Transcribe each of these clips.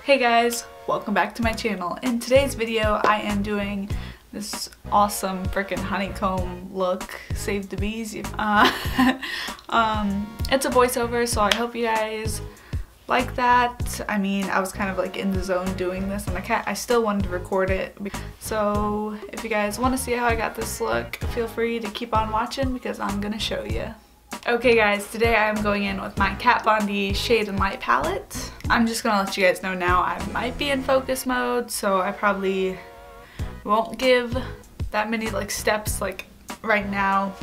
Hey guys, welcome back to my channel. In today's video I am doing this awesome freaking honeycomb look, save the bees. It's a voiceover, so I hope you guys like that. I mean, I was kind of like in the zone doing this and I still wanted to record it. So if you guys want to see how I got this look, feel free to keep on watching because I'm gonna show you. Okay guys, today I am going in with my Kat Von D Shade and Light palette. I'm just gonna let you guys know now I might be in focus mode, so I probably won't give that many like steps like right now.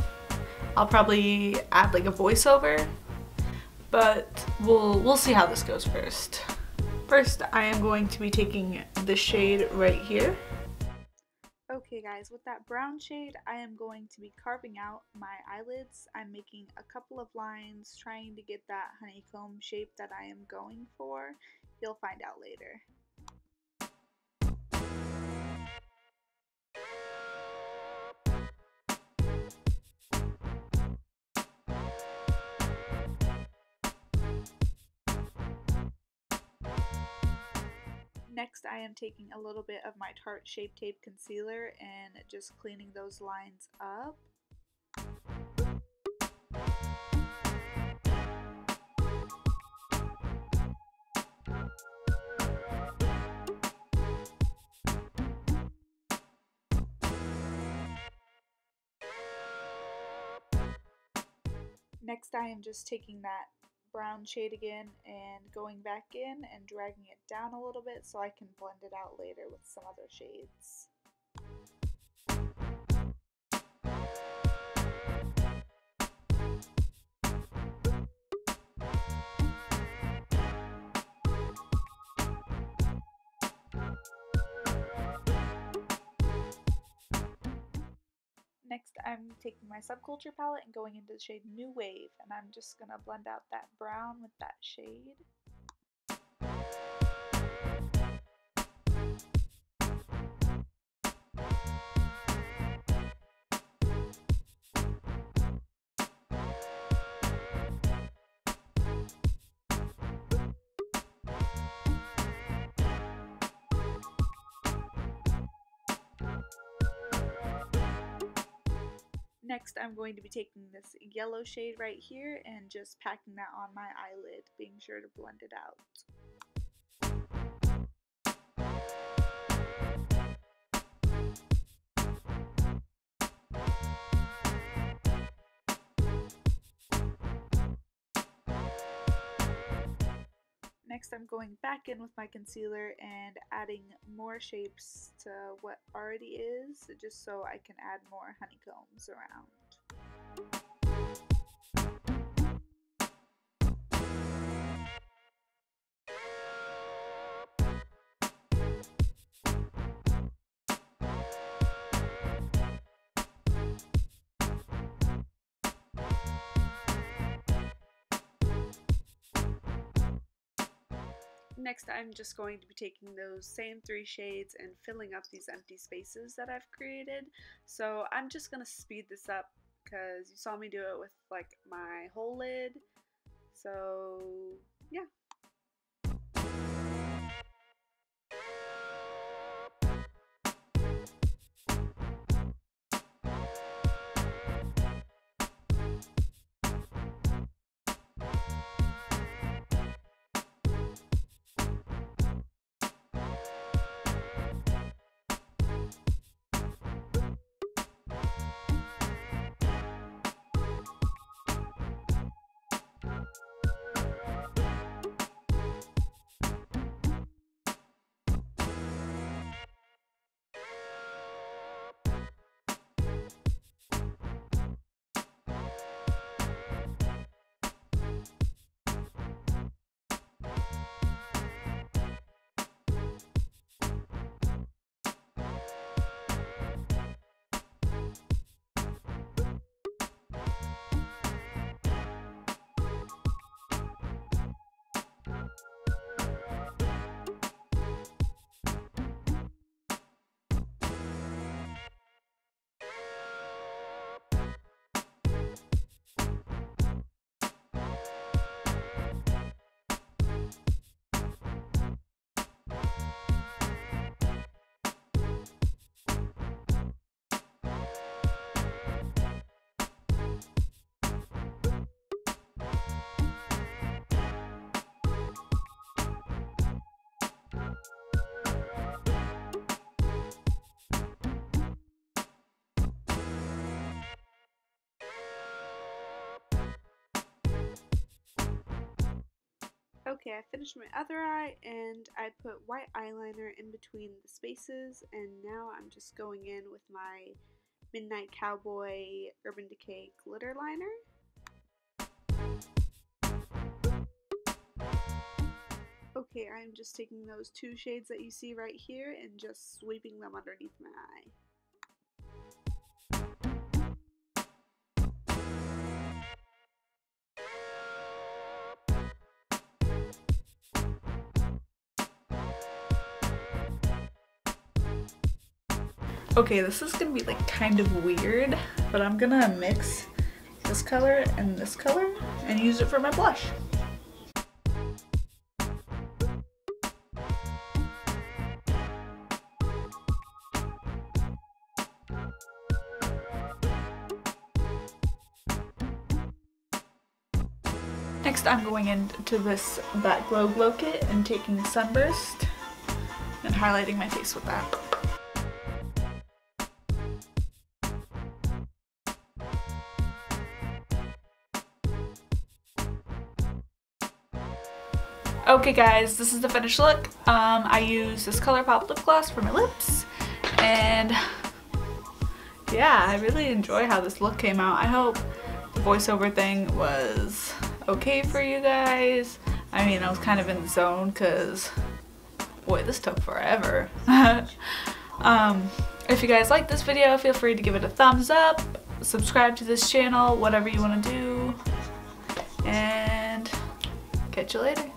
I'll probably add like a voiceover, but we'll see how this goes first. First, I am going to be taking the shade right here. Okay guys, with that brown shade, I am going to be carving out my eyelids. I'm making a couple of lines trying to get that honeycomb shape that I am going for. You'll find out later. Next, I am taking a little bit of my Tarte Shape Tape Concealer and just cleaning those lines up. Next, I am just taking that brown shade again and going back in and dragging it down a little bit so I can blend it out later with some other shades. Next, I'm taking my Subculture palette and going into the shade New Wave, and I'm just going to blend out that brown with that shade. Next, I'm going to be taking this yellow shade right here and just packing that on my eyelid, being sure to blend it out. Next, I'm going back in with my concealer and adding more shapes to what already is, just so I can add more honeycombs around. Next, I'm just going to be taking those same three shades and filling up these empty spaces that I've created. So I'm just going to speed this up because you saw me do it with like my whole lid. So yeah. Okay, I finished my other eye and I put white eyeliner in between the spaces, and now I'm just going in with my Midnight Cowboy Urban Decay glitter liner. Okay, I'm just taking those two shades that you see right here and just sweeping them underneath my eye. Okay, this is gonna be like kind of weird, but I'm gonna mix this color and this color and use it for my blush. Next, I'm going into this That Glow kit and taking Sunburst and highlighting my face with that. Okay guys, this is the finished look. I use this ColourPop lip gloss for my lips, and yeah, I really enjoy how this look came out. I hope the voiceover thing was okay for you guys. I mean, I was kind of in the zone because, boy, this took forever. If you guys like this video, feel free to give it a thumbs up, subscribe to this channel, whatever you want to do, and catch you later.